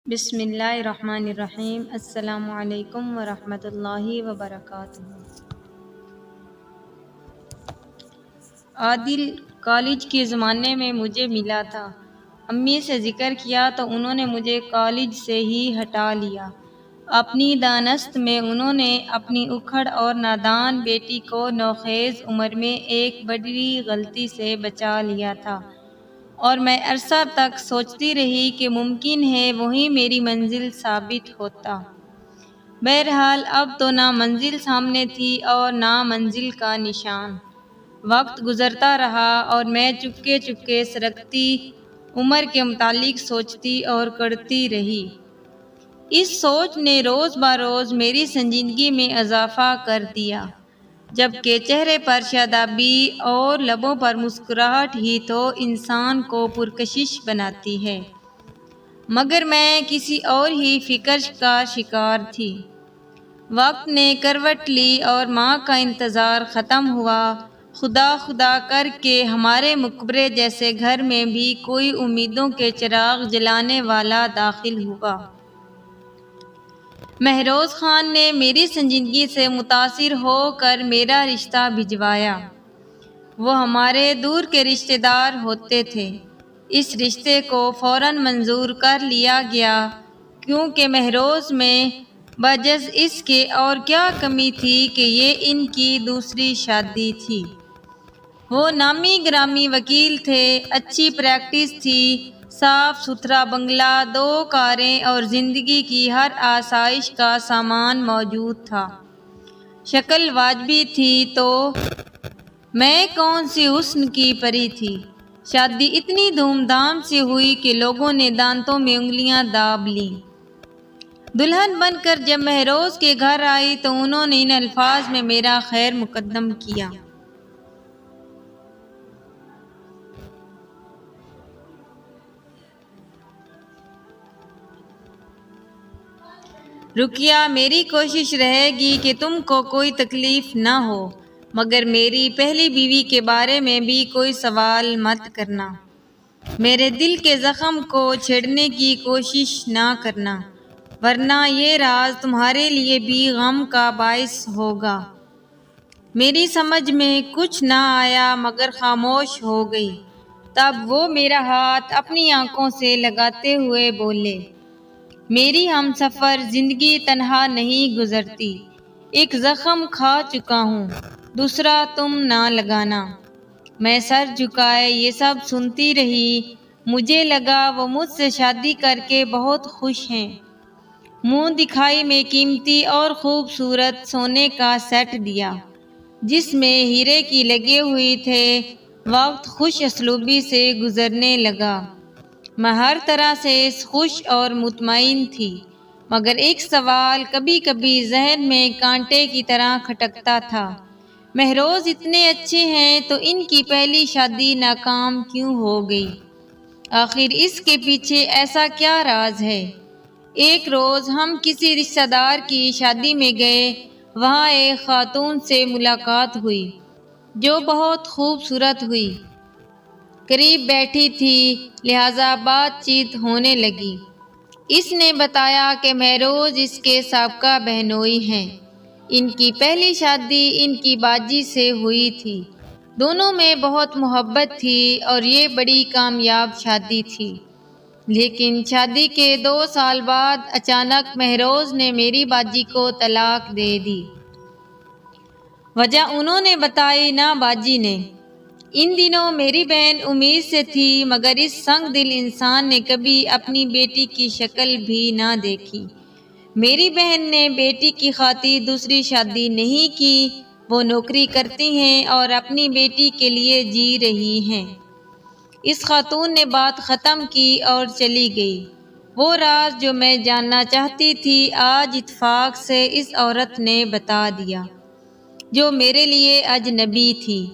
بسم اللہ الرحمن الرحیم۔ السلام علیکم ورحمۃ اللہ وبرکاتہ۔ عادل کالج کے زمانے میں مجھے ملا تھا۔ امی سے ذکر کیا تو انہوں نے مجھے کالج سے ہی ہٹا لیا۔ اپنی دانست میں انہوں نے اپنی اکھڑ اور نادان بیٹی کو نوخیز عمر میں ایک بڑی غلطی سے بچا لیا تھا، اور میں عرصہ تک سوچتی رہی کہ ممکن ہے وہی میری منزل ثابت ہوتا۔ بہرحال اب تو نہ منزل سامنے تھی اور نہ منزل کا نشان۔ وقت گزرتا رہا اور میں چپکے چپکے سرکتی عمر کے متعلق سوچتی اور کرتی رہی۔ اس سوچ نے روز بروز میری سنجیدگی میں اضافہ کر دیا، جبکہ چہرے پر شادابی اور لبوں پر مسکراہٹ ہی تو انسان کو پرکشش بناتی ہے، مگر میں کسی اور ہی فکر کا شکار تھی۔ وقت نے کروٹ لی اور ماں کا انتظار ختم ہوا۔ خدا خدا کر کے ہمارے مقبرے جیسے گھر میں بھی کوئی امیدوں کے چراغ جلانے والا داخل ہوا۔ مہروز خان نے میری سنجیدگی سے متاثر ہو کر میرا رشتہ بھجوایا۔ وہ ہمارے دور کے رشتہ دار ہوتے تھے۔ اس رشتے کو فوراً منظور کر لیا گیا، کیونکہ مہروز میں بجز اس کے اور کیا کمی تھی کہ یہ ان کی دوسری شادی تھی۔ وہ نامی گرامی وکیل تھے، اچھی پریکٹس تھی، صاف ستھرا بنگلہ، 2 کاریں اور زندگی کی ہر آسائش کا سامان موجود تھا۔ شکل واجبی تھی تو میں کون سی حسن کی پری تھی۔ شادی اتنی دھوم دھام سے ہوئی کہ لوگوں نے دانتوں میں انگلیاں داب لیں۔ دلہن بن کر جب مہروز کے گھر آئی تو انہوں نے ان الفاظ میں میرا خیر مقدم کیا: رقیہ، میری کوشش رہے گی کہ تم کو کوئی تکلیف نہ ہو، مگر میری پہلی بیوی کے بارے میں بھی کوئی سوال مت کرنا۔ میرے دل کے زخم کو چھیڑنے کی کوشش نہ کرنا، ورنہ یہ راز تمہارے لیے بھی غم کا باعث ہوگا۔ میری سمجھ میں کچھ نہ آیا مگر خاموش ہو گئی۔ تب وہ میرا ہاتھ اپنی آنکھوں سے لگاتے ہوئے بولے: میری ہمسفر، زندگی تنہا نہیں گزرتی۔ ایک زخم کھا چکا ہوں، دوسرا تم نہ لگانا۔ میں سر جھکائے یہ سب سنتی رہی۔ مجھے لگا وہ مجھ سے شادی کر کے بہت خوش ہیں۔ منہ دکھائی میں قیمتی اور خوبصورت سونے کا سیٹ دیا، جس میں ہیرے کی لگے ہوئی تھے۔ وقت خوش اسلوبی سے گزرنے لگا۔ میں ہر طرح سے خوش اور مطمئن تھی، مگر ایک سوال کبھی کبھی ذہن میں کانٹے کی طرح کھٹکتا تھا: مہروز اتنے اچھے ہیں تو ان کی پہلی شادی ناکام کیوں ہو گئی؟ آخر اس کے پیچھے ایسا کیا راز ہے؟ ایک روز ہم کسی رشتہ دار کی شادی میں گئے۔ وہاں ایک خاتون سے ملاقات ہوئی جو بہت خوبصورت ہوئی۔ قریب بیٹھی تھی، لہذا بات چیت ہونے لگی۔ اس نے بتایا کہ مہروز اس کے سابقہ بہنوئی ہیں۔ ان کی پہلی شادی ان کی باجی سے ہوئی تھی۔ دونوں میں بہت محبت تھی اور یہ بڑی کامیاب شادی تھی، لیکن شادی کے 2 سال بعد اچانک مہروز نے میری باجی کو طلاق دے دی۔ وجہ انہوں نے بتائی، نہ باجی نے۔ ان دنوں میری بہن امید سے تھی، مگر اس سنگ دل انسان نے کبھی اپنی بیٹی کی شکل بھی نہ دیکھی۔ میری بہن نے بیٹی کی خاطر دوسری شادی نہیں کی۔ وہ نوکری کرتی ہیں اور اپنی بیٹی کے لیے جی رہی ہیں۔ اس خاتون نے بات ختم کی اور چلی گئی۔ وہ راز جو میں جاننا چاہتی تھی آج اتفاق سے اس عورت نے بتا دیا، جو میرے لیے اجنبی تھی،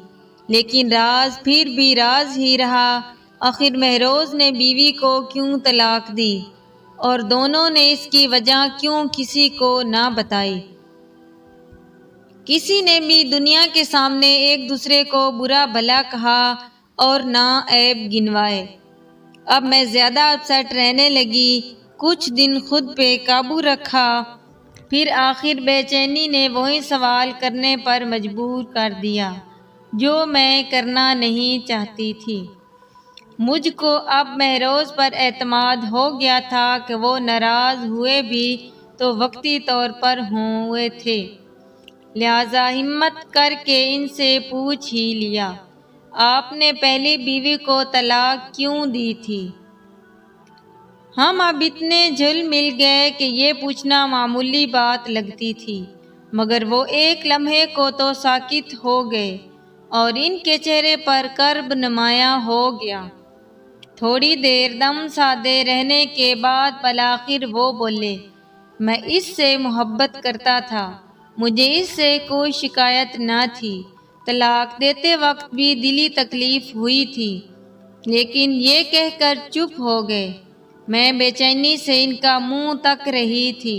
لیکن راز پھر بھی راز ہی رہا۔ آخر مہروز نے بیوی کو کیوں طلاق دی اور دونوں نے اس کی وجہ کیوں کسی کو نہ بتائی؟ کسی نے بھی دنیا کے سامنے ایک دوسرے کو برا بھلا کہا اور نہ عیب گنوائے۔ اب میں زیادہ اپسیٹ رہنے لگی۔ کچھ دن خود پہ قابو رکھا، پھر آخر بے چینی نے وہی سوال کرنے پر مجبور کر دیا جو میں کرنا نہیں چاہتی تھی۔ مجھ کو اب مہروز پر اعتماد ہو گیا تھا کہ وہ ناراض ہوئے بھی تو وقتی طور پر ہوئے تھے، لہذا ہمت کر کے ان سے پوچھ ہی لیا، آپ نے پہلی بیوی کو طلاق کیوں دی تھی؟ ہم اب اتنے جل مل گئے کہ یہ پوچھنا معمولی بات لگتی تھی، مگر وہ ایک لمحے کو تو ساکت ہو گئے اور ان کے چہرے پر کرب نمایاں ہو گیا۔ تھوڑی دیر دم سادے رہنے کے بعد بالآخر وہ بولے، میں اس سے محبت کرتا تھا، مجھے اس سے کوئی شکایت نہ تھی، طلاق دیتے وقت بھی دلی تکلیف ہوئی تھی، لیکن یہ کہہ کر چپ ہو گئے۔ میں بے چینی سے ان کا منہ تک رہی تھی۔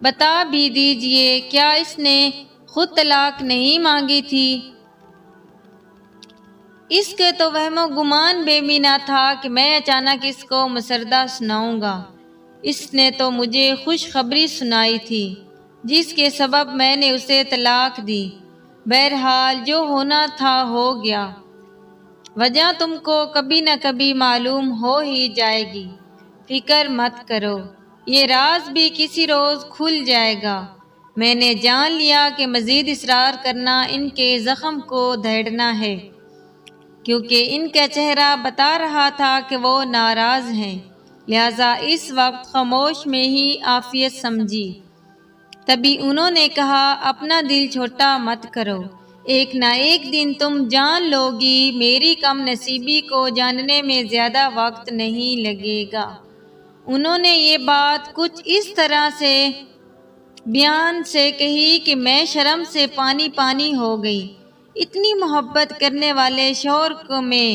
بتا بھی دیجئے، کیا اس نے خود طلاق نہیں مانگی تھی؟ اس کے تو وہم و گمان بے مینا تھا کہ میں اچانک اس کو مسردہ سناؤں گا۔ اس نے تو مجھے خوشخبری سنائی تھی، جس کے سبب میں نے اسے طلاق دی۔ بہرحال جو ہونا تھا ہو گیا، وجہ تم کو کبھی نہ کبھی معلوم ہو ہی جائے گی، فکر مت کرو، یہ راز بھی کسی روز کھل جائے گا۔ میں نے جان لیا کہ مزید اصرار کرنا ان کے زخم کو دھیڑنا ہے، کیونکہ ان کا چہرہ بتا رہا تھا کہ وہ ناراض ہیں، لہذا اس وقت خاموش میں ہی عافیت سمجھی۔ تبھی انہوں نے کہا، اپنا دل چھوٹا مت کرو، ایک نہ ایک دن تم جان لو گی، میری کم نصیبی کو جاننے میں زیادہ وقت نہیں لگے گا۔ انہوں نے یہ بات کچھ اس طرح سے بیان سے کہی کہ میں شرم سے پانی پانی ہو گئی۔ اتنی محبت کرنے والے شوہر کو میں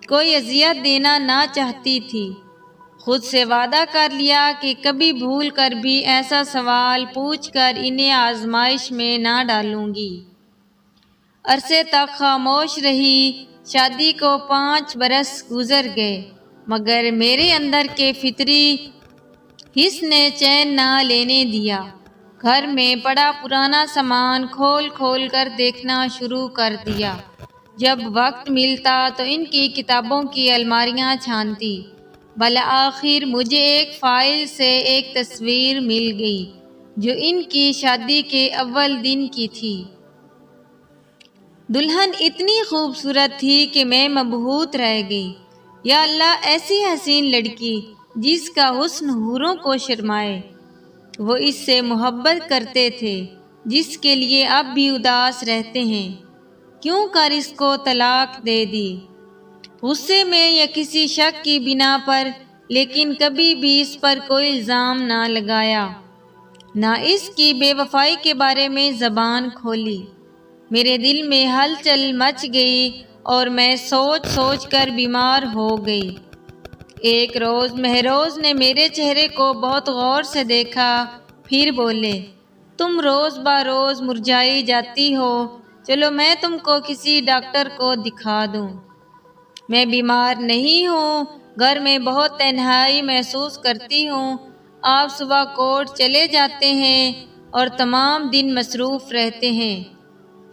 کوئی اذیت دینا نہ چاہتی تھی۔ خود سے وعدہ کر لیا کہ کبھی بھول کر بھی ایسا سوال پوچھ کر انہیں آزمائش میں نہ ڈالوں گی۔ عرصے تک خاموش رہی۔ شادی کو 5 برس گزر گئے، مگر میرے اندر کے فطری حس نے چین نہ لینے دیا۔ گھر میں پڑا پرانا سامان کھول کھول کر دیکھنا شروع کر دیا۔ جب وقت ملتا تو ان کی کتابوں کی الماریاں چھانتی۔ بالآخر مجھے ایک فائل سے ایک تصویر مل گئی جو ان کی شادی کے اول دن کی تھی۔ دلہن اتنی خوبصورت تھی کہ میں مبہوت رہ گئی۔ یا اللہ، ایسی حسین لڑکی جس کا حسن حوروں کو شرمائے۔ وہ اس سے محبت کرتے تھے جس کے لیے اب بھی اداس رہتے ہیں، کیوں کر اس کو طلاق دے دی؟ غصے میں یا کسی شک کی بنا پر، لیکن کبھی بھی اس پر کوئی الزام نہ لگایا، نہ اس کی بے وفائی کے بارے میں زبان کھولی۔ میرے دل میں ہلچل مچ گئی اور میں سوچ سوچ کر بیمار ہو گئی۔ ایک روز مہروز نے میرے چہرے کو بہت غور سے دیکھا، پھر بولے، تم روز بروز مرجھائی جاتی ہو، چلو میں تم کو کسی ڈاکٹر کو دکھا دوں۔ میں بیمار نہیں ہوں، گھر میں بہت تنہائی محسوس کرتی ہوں۔ آپ صبح کورٹ چلے جاتے ہیں اور تمام دن مصروف رہتے ہیں،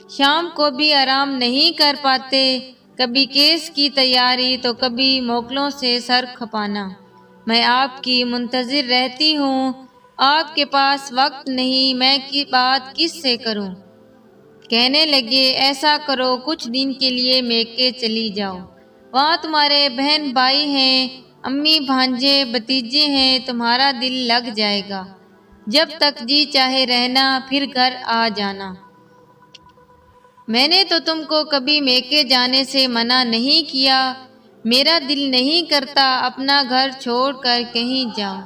شام کو بھی آرام نہیں کر پاتے، کبھی کیس کی تیاری تو کبھی موکلوں سے سر کھپانا۔ میں آپ کی منتظر رہتی ہوں، آپ کے پاس وقت نہیں، میں بات کس سے کروں؟ کہنے لگے، ایسا کرو، کچھ دن کے لیے میکے چلی جاؤ، وہاں تمہارے بہن بھائی ہیں، امی بھانجے بھتیجے ہیں، تمہارا دل لگ جائے گا، جب تک جی چاہے رہنا، پھر گھر آ جانا۔ میں نے تو تم کو کبھی میکے جانے سے منع نہیں کیا، میرا دل نہیں کرتا اپنا گھر چھوڑ کر کہیں جاؤں،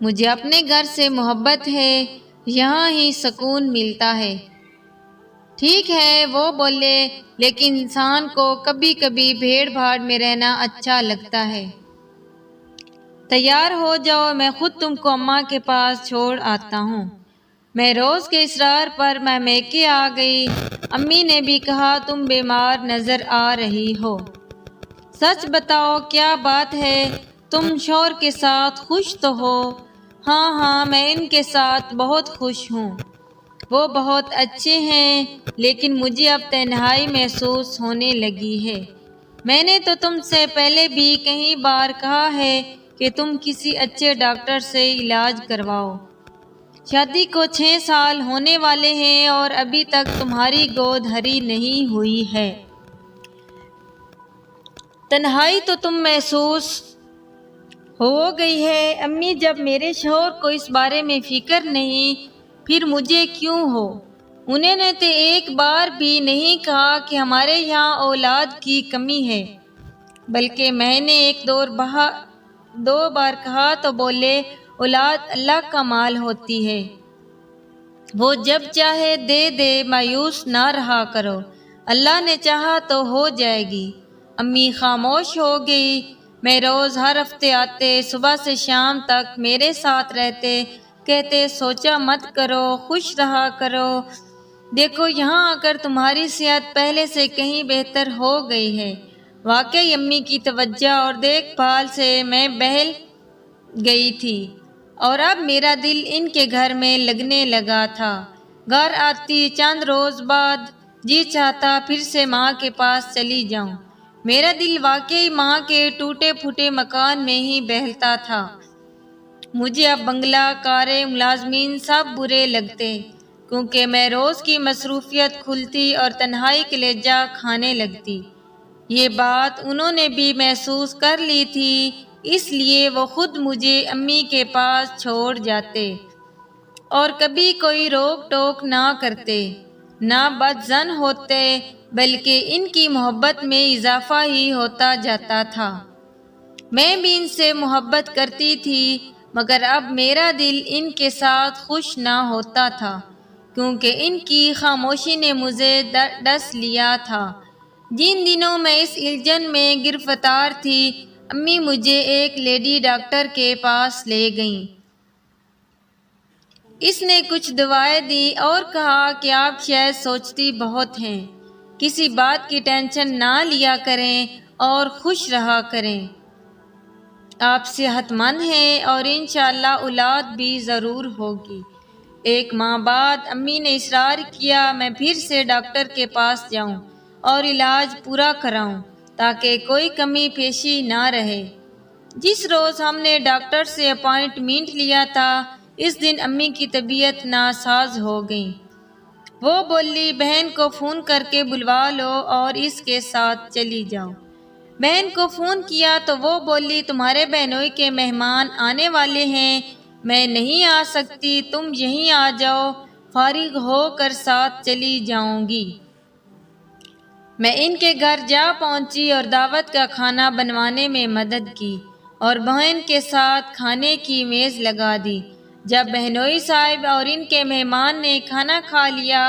مجھے اپنے گھر سے محبت ہے، یہاں ہی سکون ملتا ہے۔ ٹھیک ہے، وہ بولے، لیکن انسان کو کبھی کبھی بھیڑ بھاڑ میں رہنا اچھا لگتا ہے۔ تیار ہو جاؤ، میں خود تم کو اماں کے پاس چھوڑ آتا ہوں۔ مہروز کے اصرار پر میں میکے آ گئی۔ امی نے بھی کہا، تم بیمار نظر آ رہی ہو، سچ بتاؤ کیا بات ہے؟ تم شوہر کے ساتھ خوش تو ہو؟ ہاں میں ان کے ساتھ بہت خوش ہوں، وہ بہت اچھے ہیں، لیکن مجھے اب تنہائی محسوس ہونے لگی ہے۔ میں نے تو تم سے پہلے بھی کئی بار کہا ہے کہ تم کسی اچھے ڈاکٹر سے علاج کرواؤ۔ شادی کو 6 سال ہونے والے ہیں اور ابھی تک تمہاری گود ہری نہیں ہوئی ہے۔ تنہائی تو تم محسوس ہو گئی ہے۔ امی، جب میرے شوہر کو اس بارے میں فکر نہیں، پھر مجھے کیوں ہو؟ انہوں نے تو ایک بار بھی نہیں کہا کہ ہمارے یہاں اولاد کی کمی ہے، بلکہ میں نے دو بار کہا تو بولے اولاد اللہ کا مال ہوتی ہے، وہ جب چاہے دے دے، مایوس نہ رہا کرو، اللہ نے چاہا تو ہو جائے گی۔ امی خاموش ہو گئی۔ میں روز ہر ہفتے آتے، صبح سے شام تک میرے ساتھ رہتے، کہتے سوچا مت کرو، خوش رہا کرو، دیکھو یہاں آ کر تمہاری صحت پہلے سے کہیں بہتر ہو گئی ہے۔ واقعی امی کی توجہ اور دیکھ بھال سے میں بہل گئی تھی اور اب میرا دل ان کے گھر میں لگنے لگا تھا۔ گھر آتی چند روز بعد جی چاہتا پھر سے ماں کے پاس چلی جاؤں۔ میرا دل واقعی ماں کے ٹوٹے پھوٹے مکان میں ہی بہلتا تھا۔ مجھے اب بنگلہ، کاریں، ملازمین سب برے لگتے، کیونکہ میں روز کی مصروفیت کھلتی اور تنہائی کلیجہ کھانے لگتی۔ یہ بات انہوں نے بھی محسوس کر لی تھی، اس لیے وہ خود مجھے امی کے پاس چھوڑ جاتے اور کبھی کوئی روک ٹوک نہ کرتے، نہ بدظن ہوتے، بلکہ ان کی محبت میں اضافہ ہی ہوتا جاتا تھا۔ میں بھی ان سے محبت کرتی تھی، مگر اب میرا دل ان کے ساتھ خوش نہ ہوتا تھا، کیونکہ ان کی خاموشی نے مجھے ڈس لیا تھا۔ جن دنوں میں اس الجھن میں گرفتار تھی، امی مجھے ایک لیڈی ڈاکٹر کے پاس لے گئیں۔ اس نے کچھ دوائیں دی اور کہا کہ آپ شاید سوچتی بہت ہیں، کسی بات کی ٹینشن نہ لیا کریں اور خوش رہا کریں، آپ صحت مند ہیں اور انشاءاللہ اولاد بھی ضرور ہوگی۔ 1 ماہ بعد امی نے اصرار کیا میں پھر سے ڈاکٹر کے پاس جاؤں اور علاج پورا کراؤں تاکہ کوئی کمی پیشی نہ رہے۔ جس روز ہم نے ڈاکٹر سے اپائنٹمنٹ لیا تھا، اس دن امی کی طبیعت ناساز ہو گئی۔ وہ بولی بہن کو فون کر کے بلوا لو اور اس کے ساتھ چلی جاؤ۔ بہن کو فون کیا تو وہ بولی تمہارے بہنوئی کے مہمان آنے والے ہیں، میں نہیں آ سکتی، تم یہیں آ جاؤ، فارغ ہو کر ساتھ چلی جاؤں گی۔ میں ان کے گھر جا پہنچی اور دعوت کا کھانا بنوانے میں مدد کی اور بہن کے ساتھ کھانے کی میز لگا دی۔ جب بہنوئی صاحب اور ان کے مہمان نے کھانا کھا لیا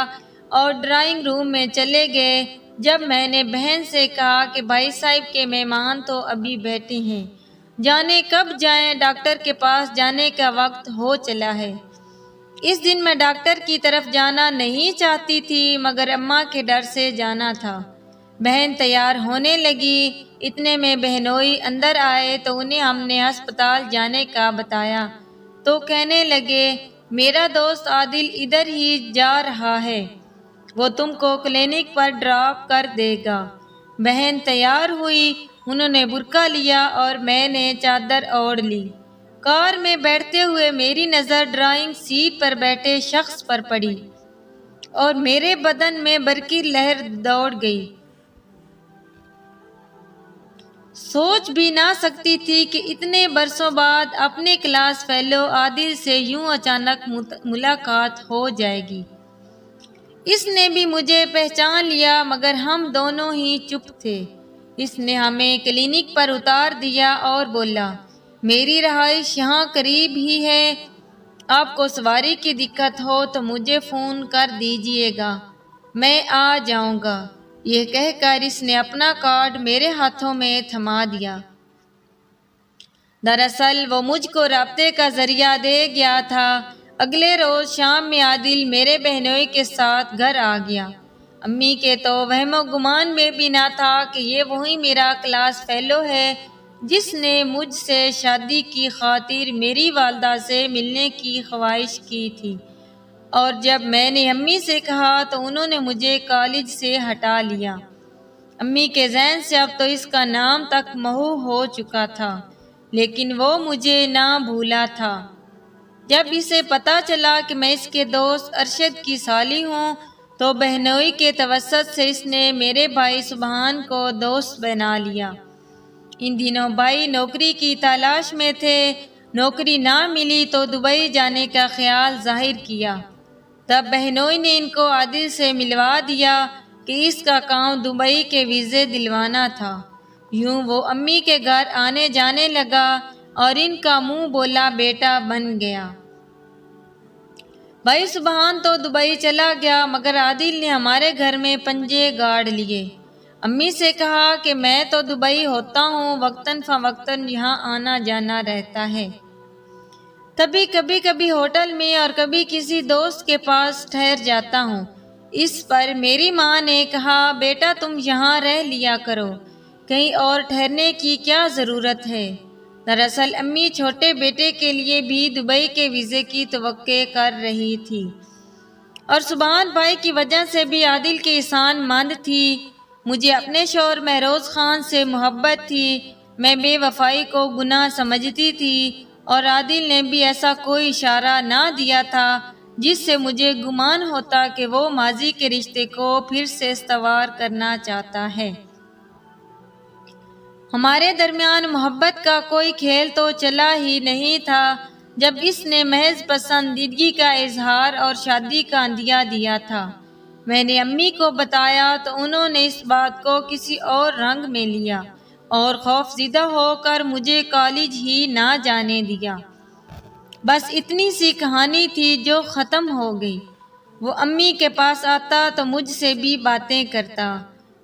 اور ڈرائنگ روم میں چلے گئے، جب میں نے بہن سے کہا کہ بھائی صاحب کے مہمان تو ابھی بیٹھے ہیں، جانے کب جائیں، ڈاکٹر کے پاس جانے کا وقت ہو چلا ہے۔ اس دن میں ڈاکٹر کی طرف جانا نہیں چاہتی تھی، مگر اماں کے ڈر سے جانا تھا۔ بہن تیار ہونے لگی، اتنے میں بہنوئی اندر آئے تو انہیں ہم نے ہسپتال جانے کا بتایا تو کہنے لگے میرا دوست عادل ادھر ہی جا رہا ہے، وہ تم کو کلینک پر ڈراپ کر دے گا۔ بہن تیار ہوئی، انہوں نے برقع لیا اور میں نے چادر اوڑھ لی۔ کار میں بیٹھتے ہوئے میری نظر ڈرائنگ سیٹ پر بیٹھے شخص پر پڑی اور میرے بدن میں برقی لہر دوڑ گئی۔ سوچ بھی نہ سکتی تھی کہ اتنے برسوں بعد اپنے کلاس فیلو عادل سے یوں اچانک ملاقات ہو جائے گی۔ اس نے بھی مجھے پہچان لیا، مگر ہم دونوں ہی چپ تھے۔ اس نے ہمیں کلینک پر اتار دیا اور بولا میری رہائش یہاں قریب ہی ہے، آپ کو سواری کی دقت ہو تو مجھے فون کر دیجیے گا، میں آ جاؤں گا۔ یہ کہہ کر اس نے اپنا کارڈ میرے ہاتھوں میں تھما دیا۔ دراصل وہ مجھ کو رابطے کا ذریعہ دے گیا تھا۔ اگلے روز شام میں عادل میرے بہنوئی کے ساتھ گھر آ گیا۔ امی کے تو وہم و گمان میں بھی نہ تھا کہ یہ وہی میرا کلاس فیلو ہے جس نے مجھ سے شادی کی خاطر میری والدہ سے ملنے کی خواہش کی تھی، اور جب میں نے امی سے کہا تو انہوں نے مجھے کالج سے ہٹا لیا۔ امی کے ذہن سے اب تو اس کا نام تک محو ہو چکا تھا، لیکن وہ مجھے نہ بھولا تھا۔ جب اسے پتہ چلا کہ میں اس کے دوست ارشد کی سالی ہوں تو بہنوئی کے توسط سے اس نے میرے بھائی سبحان کو دوست بنا لیا۔ ان دنوں بھائی نوکری کی تلاش میں تھے، نوکری نہ ملی تو دبئی جانے کا خیال ظاہر کیا۔ تب بہنوئی نے ان کو عادل سے ملوا دیا کہ اس کا کام دبئی کے ویزے دلوانا تھا۔ یوں وہ امی کے گھر آنے جانے لگا اور ان کا منہ بولا بیٹا بن گیا۔ بھائی سبحان تو دبئی چلا گیا، مگر عادل نے ہمارے گھر میں پنجے گاڑ لیے۔ امی سے کہا کہ میں تو دبئی ہوتا ہوں، وقتاً فوقتاً یہاں آنا جانا رہتا ہے۔ کبھی ہوٹل میں اور کبھی کسی دوست کے پاس ٹھہر جاتا ہوں۔ اس پر میری ماں نے کہا بیٹا تم یہاں رہ لیا کرو، کہیں اور ٹھہرنے کی کیا ضرورت ہے؟ دراصل امی چھوٹے بیٹے کے لیے بھی دبئی کے ویزے کی توقع کر رہی تھی، اور سبحان بھائی کی وجہ سے بھی عادل کی احسان مند تھی۔ مجھے اپنے شوہر مہروز خان سے محبت تھی، میں بے وفائی کو گناہ سمجھتی تھی، اور عادل نے بھی ایسا کوئی اشارہ نہ دیا تھا جس سے مجھے گمان ہوتا کہ وہ ماضی کے رشتے کو پھر سے استوار کرنا چاہتا ہے۔ ہمارے درمیان محبت کا کوئی کھیل تو چلا ہی نہیں تھا جب اس نے محض پسندیدگی کا اظہار اور شادی کا عندیہ دیا تھا۔ میں نے امی کو بتایا تو انہوں نے اس بات کو کسی اور رنگ میں لیا اور خوف زدہ ہو کر مجھے کالج ہی نہ جانے دیا۔ بس اتنی سی کہانی تھی جو ختم ہو گئی۔ وہ امی کے پاس آتا تو مجھ سے بھی باتیں کرتا۔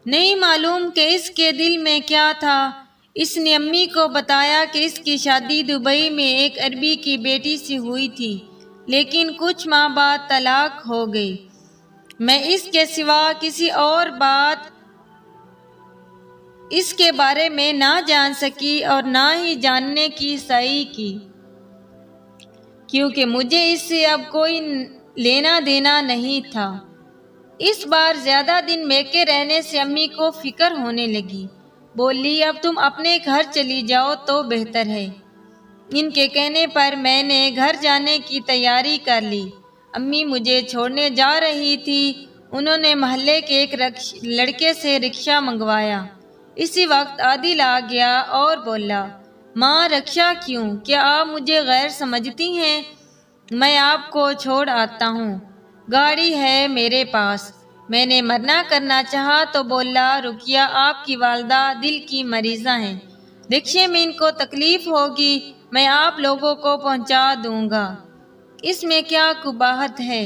نہیں معلوم کہ اس کے دل میں کیا تھا۔ اس نے امی کو بتایا کہ اس کی شادی دبئی میں ایک عربی کی بیٹی سے ہوئی تھی، لیکن کچھ ماہ بعد طلاق ہو گئی۔ میں اس کے سوا کسی اور بات اس کے بارے میں نہ جان سکی اور نہ ہی جاننے کی سعی کی، کیونکہ مجھے اس سے اب کوئی لینا دینا نہیں تھا۔ اس بار زیادہ دن میکے رہنے سے امی کو فکر ہونے لگی۔ بولی اب تم اپنے گھر چلی جاؤ تو بہتر ہے۔ ان کے کہنے پر میں نے گھر جانے کی تیاری کر لی۔ امی مجھے چھوڑنے جا رہی تھی، انہوں نے محلے کے ایک لڑکے سے رکشہ منگوایا۔ اسی وقت عادل آ گیا اور بولا ماں رکشہ کیوں؟ کیا آپ مجھے غیر سمجھتی ہیں؟ میں آپ کو چھوڑ آتا ہوں، گاڑی ہے میرے پاس۔ میں نے منع کرنا چاہا تو بولا رقیہ آپ کی والدہ دل کی مریضہ ہیں، رکشے میں ان کو تکلیف ہوگی، میں آپ لوگوں کو پہنچا دوں گا، اس میں کیا قباحت ہے؟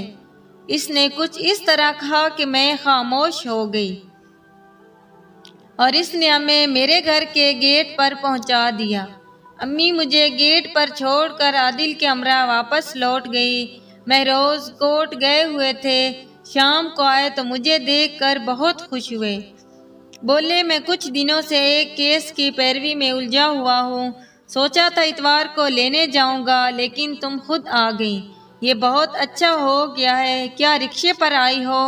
اس نے کچھ اس طرح کہا کہ میں خاموش ہو گئی، اور اس نے ہمیں میرے گھر کے گیٹ پر پہنچا دیا۔ امی مجھے گیٹ پر چھوڑ کر عادل کے ہمراہ واپس لوٹ گئی۔ مہروز کوٹ گئے ہوئے تھے، شام کو آئے تو مجھے دیکھ کر بہت خوش ہوئے۔ بولے میں کچھ دنوں سے ایک کیس کی پیروی میں الجھا ہوا ہوں، سوچا تھا اتوار کو لینے جاؤں گا، لیکن تم خود آ گئی، یہ بہت اچھا ہو گیا ہے۔ کیا رکشے پر آئی ہو؟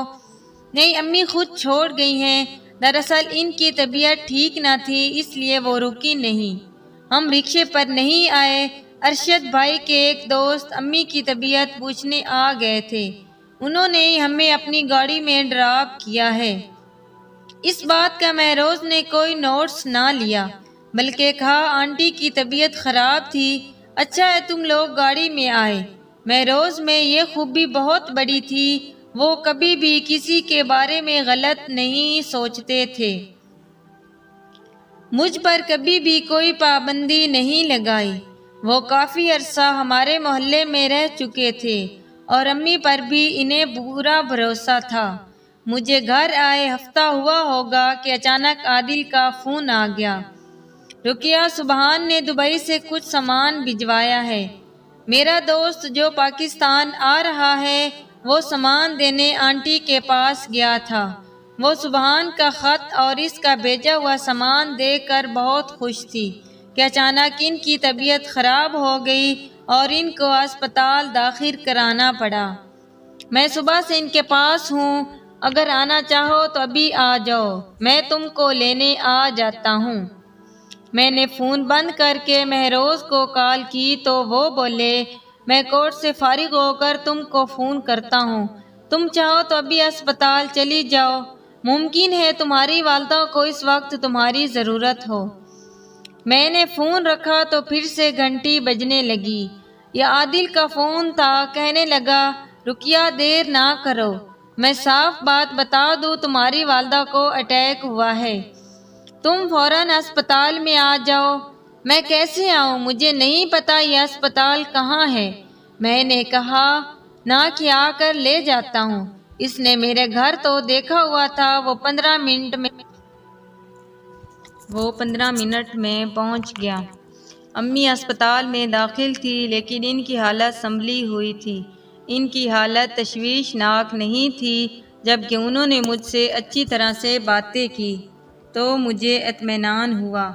نہیں، امی خود چھوڑ گئی ہیں، دراصل ان کی طبیعت ٹھیک نہ تھی اس لیے وہ رکی نہیں۔ ہم رکشے پر نہیں آئے، ارشد بھائی کے ایک دوست امی کی طبیعت پوچھنے آ گئے تھے، انہوں نے ہمیں اپنی گاڑی میں ڈراپ کیا ہے۔ اس بات کا مہروز نے کوئی نوٹس نہ لیا، بلکہ کہا آنٹی کی طبیعت خراب تھی، اچھا ہے تم لوگ گاڑی میں آئے۔ مہروز میں یہ خوبی بہت بڑی تھی، وہ کبھی بھی کسی کے بارے میں غلط نہیں سوچتے تھے۔ مجھ پر کبھی بھی کوئی پابندی نہیں لگائی۔ وہ کافی عرصہ ہمارے محلے میں رہ چکے تھے اور امی پر بھی انہیں پورا بھروسہ تھا۔ مجھے گھر آئے ہفتہ ہوا ہوگا کہ اچانک عادل کا فون آ گیا، رقیہ سبحان نے دبئی سے کچھ سامان بھجوایا ہے، میرا دوست جو پاکستان آ رہا ہے وہ سامان دینے آنٹی کے پاس گیا تھا، وہ سبحان کا خط اور اس کا بھیجا ہوا سامان دیکھ کر بہت خوش تھی، کہ اچانک ان کی طبیعت خراب ہو گئی اور ان کو اسپتال داخل کرانا پڑا۔ میں صبح سے ان کے پاس ہوں، اگر آنا چاہو تو ابھی آ جاؤ، میں تم کو لینے آ جاتا ہوں۔ میں نے فون بند کر کے مہروز کو کال کی تو وہ بولے، میں کورٹ سے فارغ ہو کر تم کو فون کرتا ہوں، تم چاہو تو ابھی اسپتال چلی جاؤ، ممکن ہے تمہاری والدہ کو اس وقت تمہاری ضرورت ہو۔ میں نے فون رکھا تو پھر سے گھنٹی بجنے لگی۔ یہ عادل کا فون تھا، کہنے لگا، رقیہ دیر نہ کرو، میں صاف بات بتا دوں تمہاری والدہ کو اٹیک ہوا ہے، تم فوراً اسپتال میں آ جاؤ۔ میں کیسے آؤں؟ مجھے نہیں پتا یہ اسپتال کہاں ہے۔ میں نے کہا، نہ کہ آ کر لے جاتا ہوں، اس نے میرے گھر تو دیکھا ہوا تھا، وہ 15 منٹ میں پہنچ گیا۔ امی اسپتال میں داخل تھی لیکن ان کی حالت سنبھلی ہوئی تھی، ان کی حالت تشویشناک نہیں تھی۔ جبکہ انہوں نے مجھ سے اچھی طرح سے باتیں کی تو مجھے اطمینان ہوا۔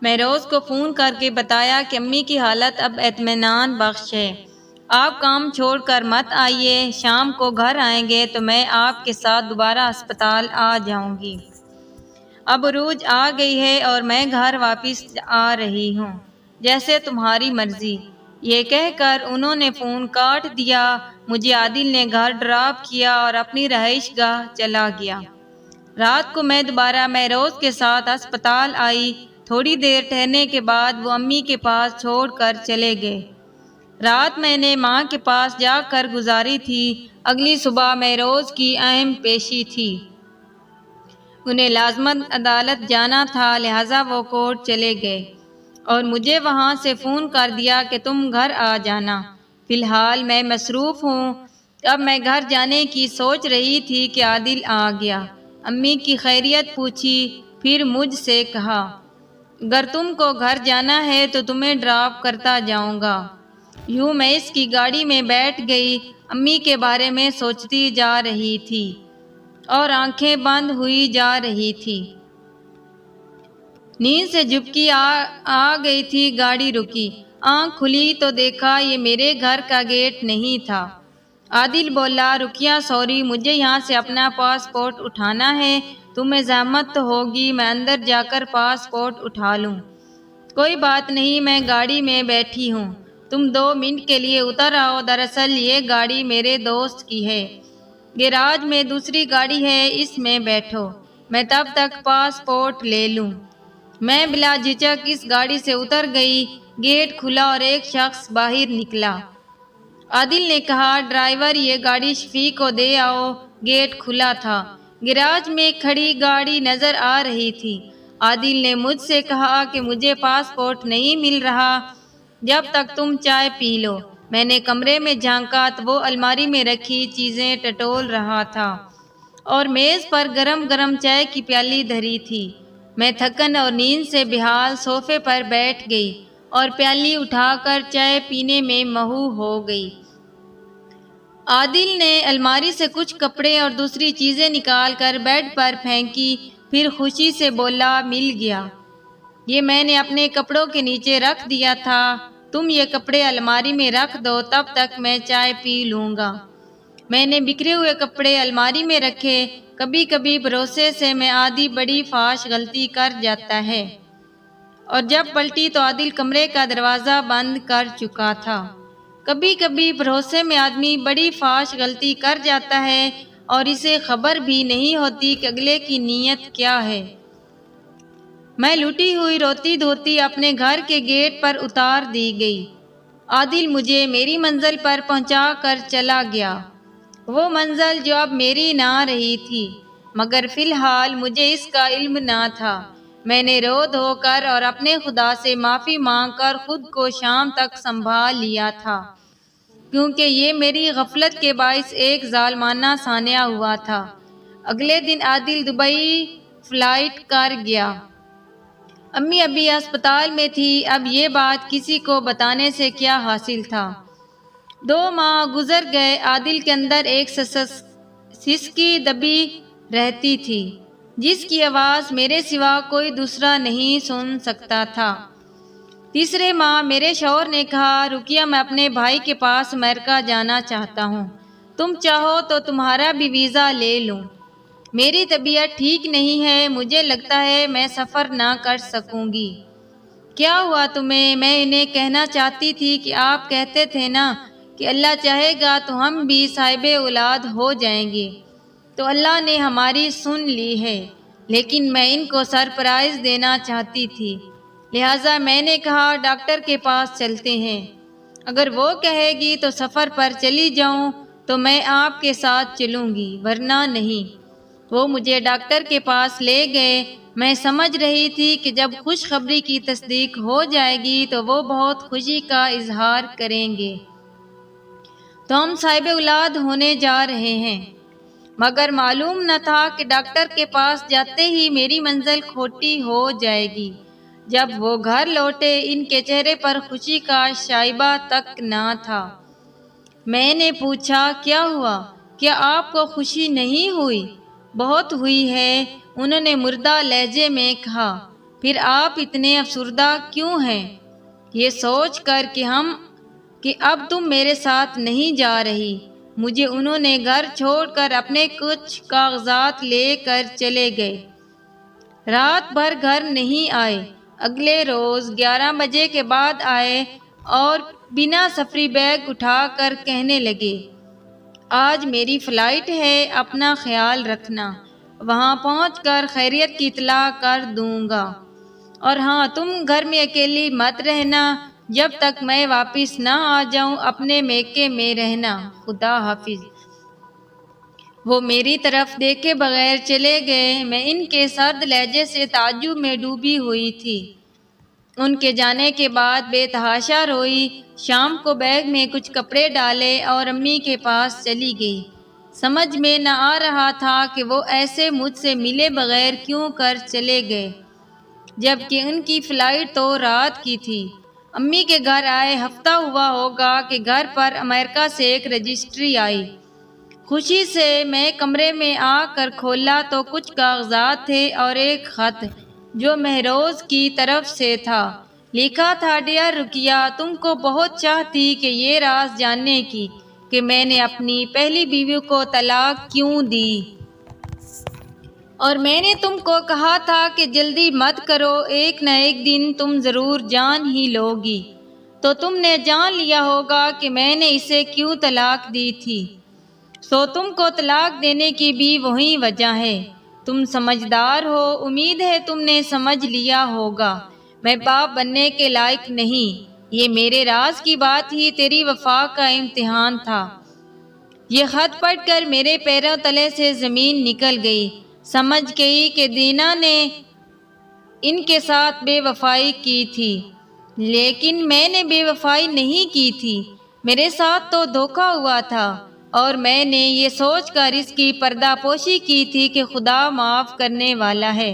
میں روز کو فون کر کے بتایا کہ امی کی حالت اب اطمینان بخش ہے، آپ کام چھوڑ کر مت آئیے، شام کو گھر آئیں گے تو میں آپ کے ساتھ دوبارہ اسپتال آ جاؤں گی۔ اب عروج آ گئی ہے اور میں گھر واپس آ رہی ہوں، جیسے تمہاری مرضی۔ یہ کہہ کر انہوں نے فون کاٹ دیا۔ مجھے عادل نے گھر ڈراپ کیا اور اپنی رہائش گاہ چلا گیا۔ رات کو میں دوبارہ مہروز کے ساتھ اسپتال آئی۔ تھوڑی دیر ٹھہرنے کے بعد وہ امی کے پاس چھوڑ کر چلے گئے۔ رات میں نے ماں کے پاس جا کر گزاری تھی۔ اگلی صبح مہروز کی اہم پیشی تھی، انہیں لازماً عدالت جانا تھا، لہٰذا وہ کورٹ چلے گئے اور مجھے وہاں سے فون کر دیا کہ تم گھر آ جانا، فی الحال میں مصروف ہوں۔ اب میں گھر جانے کی سوچ رہی تھی کہ عادل آ گیا۔ امی کی خیریت پوچھی، پھر مجھ سے کہا، اگر تم کو گھر جانا ہے تو تمہیں ڈراپ کرتا جاؤں گا۔ یوں میں اس کی گاڑی میں بیٹھ گئی، امی کے بارے میں سوچتی جا رہی تھی اور آنکھیں بند ہوئی جا رہی تھی۔ نیند سے جھپکی آ گئی تھی، گاڑی رکی، آنکھ کھلی تو دیکھا یہ میرے گھر کا گیٹ نہیں تھا۔ عادل بولا، رقیہ سوری، مجھے یہاں سے اپنا پاسپورٹ اٹھانا ہے، تمہیں زحمت تو ہوگی، میں اندر جا کر پاسپورٹ اٹھا لوں۔ کوئی بات نہیں، میں گاڑی میں بیٹھی ہوں، تم 2 منٹ کے لیے اتر آؤ، دراصل یہ گاڑی میرے دوست کی ہے، گیراج میں دوسری گاڑی ہے، اس میں بیٹھو، میں تب تک پاسپورٹ لے لوں۔ میں بلا جھجک اس گاڑی سے اتر گئی، گیٹ کھلا اور ایک شخص باہر نکلا۔ عادل نے کہا، ڈرائیور یہ گاڑی شفیع کو دے آؤ۔ گیٹ کھلا تھا، گیراج میں کھڑی گاڑی نظر آ رہی تھی۔ عادل نے مجھ سے کہا کہ مجھے پاسپورٹ نہیں مل رہا، جب تک تم چائے پی لو۔ میں نے کمرے میں جھانکا تو وہ الماری میں رکھی چیزیں ٹٹول رہا تھا اور میز پر گرم گرم چائے کی پیالی دھری تھی۔ میں تھکن اور نیند سے بحال صوفے پر بیٹھ گئی اور پیالی اٹھا کر چائے پینے میں مہو ہو گئی۔ عادل نے الماری سے کچھ کپڑے اور دوسری چیزیں نکال کر بیڈ پر پھینکی، پھر خوشی سے بولا، مل گیا، یہ میں نے اپنے کپڑوں کے نیچے رکھ دیا تھا، تم یہ کپڑے الماری میں رکھ دو، تب تک میں چائے پی لوں گا۔ میں نے بکھرے ہوئے کپڑے الماری میں رکھے۔ کبھی کبھی بھروسے سے میں آدھی بڑی فاش غلطی کر جاتا ہے، اور جب پلٹی تو عادل کمرے کا دروازہ بند کر چکا تھا۔ کبھی کبھی بھروسے میں آدمی بڑی فاش غلطی کر جاتا ہے اور اسے خبر بھی نہیں ہوتی کہ اگلے کی نیت کیا ہے۔ میں لٹی ہوئی روتی دھوتی اپنے گھر کے گیٹ پر اتار دی گئی۔ عادل مجھے میری منزل پر پہنچا کر چلا گیا، وہ منزل جو اب میری نہ رہی تھی، مگر فی الحال مجھے اس کا علم نہ تھا۔ میں نے رو دھو کر اور اپنے خدا سے معافی مانگ کر خود کو شام تک سنبھال لیا تھا، کیونکہ یہ میری غفلت کے باعث ایک ظالمانہ صحنہ ہوا تھا۔ اگلے دن عادل دبئی فلائٹ کر گیا۔ امی ابھی اسپتال میں تھی، اب یہ بات کسی کو بتانے سے کیا حاصل تھا۔ 2 ماہ گزر گئے، عادل کے اندر ایک سسکی دبی رہتی تھی، جس کی آواز میرے سوا کوئی دوسرا نہیں سن سکتا تھا۔ تیسرے ماہ میرے شوہر نے کہا، رقیہ میں اپنے بھائی کے پاس امریکہ جانا چاہتا ہوں، تم چاہو تو تمہارا بھی ویزا لے لوں۔ میری طبیعت ٹھیک نہیں ہے، مجھے لگتا ہے میں سفر نہ کر سکوں گی۔ کیا ہوا تمہیں؟ میں انہیں کہنا چاہتی تھی کہ آپ کہتے تھے نا کہ اللہ چاہے گا تو ہم بھی صاحب اولاد ہو جائیں گے، تو اللہ نے ہماری سن لی ہے، لیکن میں ان کو سرپرائز دینا چاہتی تھی، لہٰذا میں نے کہا ڈاکٹر کے پاس چلتے ہیں، اگر وہ کہے گی تو سفر پر چلی جاؤں تو میں آپ کے ساتھ چلوں گی، ورنہ نہیں۔ وہ مجھے ڈاکٹر کے پاس لے گئے۔ میں سمجھ رہی تھی کہ جب خوشخبری کی تصدیق ہو جائے گی تو وہ بہت خوشی کا اظہار کریں گے، تو ہم صاحب اولاد ہونے جا رہے ہیں، مگر معلوم نہ تھا کہ ڈاکٹر کے پاس جاتے ہی میری منزل کھوٹی ہو جائے گی۔ جب وہ گھر لوٹے ان کے چہرے پر خوشی کا شائبہ تک نہ تھا۔ میں نے پوچھا، کیا ہوا؟ کیا آپ کو خوشی نہیں ہوئی؟ بہت ہوئی ہے، انہوں نے مردہ لہجے میں کہا۔ پھر آپ اتنے افسردہ کیوں ہیں؟ یہ سوچ کر کہ اب تم میرے ساتھ نہیں جا رہی۔ مجھے انہوں نے گھر چھوڑ کر اپنے کچھ کاغذات لے کر چلے گئے۔ رات بھر گھر نہیں آئے۔ اگلے روز 11 بجے کے بعد آئے اور بنا سفری بیگ اٹھا کر کہنے لگے، آج میری فلائٹ ہے، اپنا خیال رکھنا، وہاں پہنچ کر خیریت کی اطلاع کر دوں گا، اور ہاں تم گھر میں اکیلی مت رہنا، جب تک میں واپس نہ آ جاؤں اپنے میکے میں رہنا، خدا حافظ۔ وہ میری طرف دیکھے بغیر چلے گئے۔ میں ان کے سرد لہجے سے تعجب میں ڈوبی ہوئی تھی۔ ان کے جانے کے بعد بے تحاشا روئی۔ شام کو بیگ میں کچھ کپڑے ڈالے اور امی کے پاس چلی گئی۔ سمجھ میں نہ آ رہا تھا کہ وہ ایسے مجھ سے ملے بغیر کیوں کر چلے گئے، جبکہ ان کی فلائٹ تو رات کی تھی۔ امی کے گھر آئے ہفتہ ہوا ہوگا کہ گھر پر امریکہ سے ایک رجسٹری آئی۔ خوشی سے میں کمرے میں آ کر کھولا تو کچھ کاغذات تھے اور ایک خط جو مہروز کی طرف سے تھا۔ لکھا تھا، ڈیئر رقیہ، تم کو بہت چاہ تھی کہ یہ راز جاننے کی کہ میں نے اپنی پہلی بیوی کو طلاق کیوں دی، اور میں نے تم کو کہا تھا کہ جلدی مت کرو، ایک نہ ایک دن تم ضرور جان ہی لو گی، تو تم نے جان لیا ہوگا کہ میں نے اسے کیوں طلاق دی تھی، سو تم کو طلاق دینے کی بھی وہی وجہ ہے۔ تم سمجھدار ہو، امید ہے تم نے سمجھ لیا ہوگا، میں باپ بننے کے لائق نہیں، یہ میرے راز کی بات ہی تیری وفا کا امتحان تھا۔ یہ خط پڑھ کر میرے پیروں تلے سے زمین نکل گئی۔ سمجھ گئی کہ دینا نے ان کے ساتھ بے وفائی کی تھی، لیکن میں نے بے وفائی نہیں کی تھی، میرے ساتھ تو دھوکہ ہوا تھا، اور میں نے یہ سوچ کر اس کی پردہ پوشی کی تھی کہ خدا معاف کرنے والا ہے۔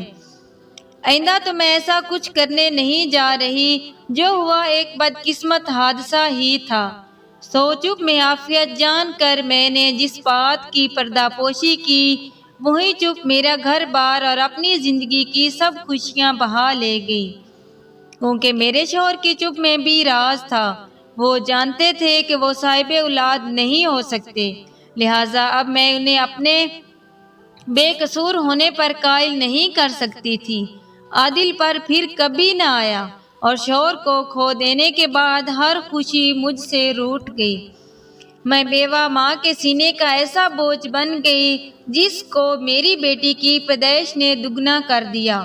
آئندہ تو میں ایسا کچھ کرنے نہیں جا رہی، جو ہوا ایک بدقسمت حادثہ ہی تھا۔ سو چپ میں عافیت جان کر میں نے جس بات کی پردہ پوشی کی، وہی چپ میرا گھر بار اور اپنی زندگی کی سب خوشیاں بہا لے گئی، کیونکہ میرے شوہر کی چپ میں بھی راز تھا۔ وہ جانتے تھے کہ وہ صاحب اولاد نہیں ہو سکتے، لہٰذا اب میں انہیں اپنے بے قصور ہونے پر قائل نہیں کر سکتی تھی۔ عادل پر پھر کبھی نہ آیا، اور شوہر کو کھو دینے کے بعد ہر خوشی مجھ سے روٹ گئی۔ میں بیوہ ماں کے سینے کا ایسا بوجھ بن گئی جس کو میری بیٹی کی پیدائش نے دگنا کر دیا،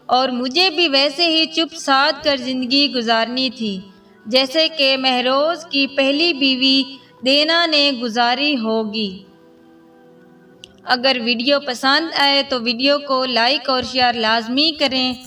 اور مجھے بھی ویسے ہی چپ سادھ کر زندگی گزارنی تھی جیسے کہ مہروز کی پہلی بیوی دینا نے گزاری ہوگی۔ اگر ویڈیو پسند آئے تو ویڈیو کو لائک اور شیئر لازمی کریں۔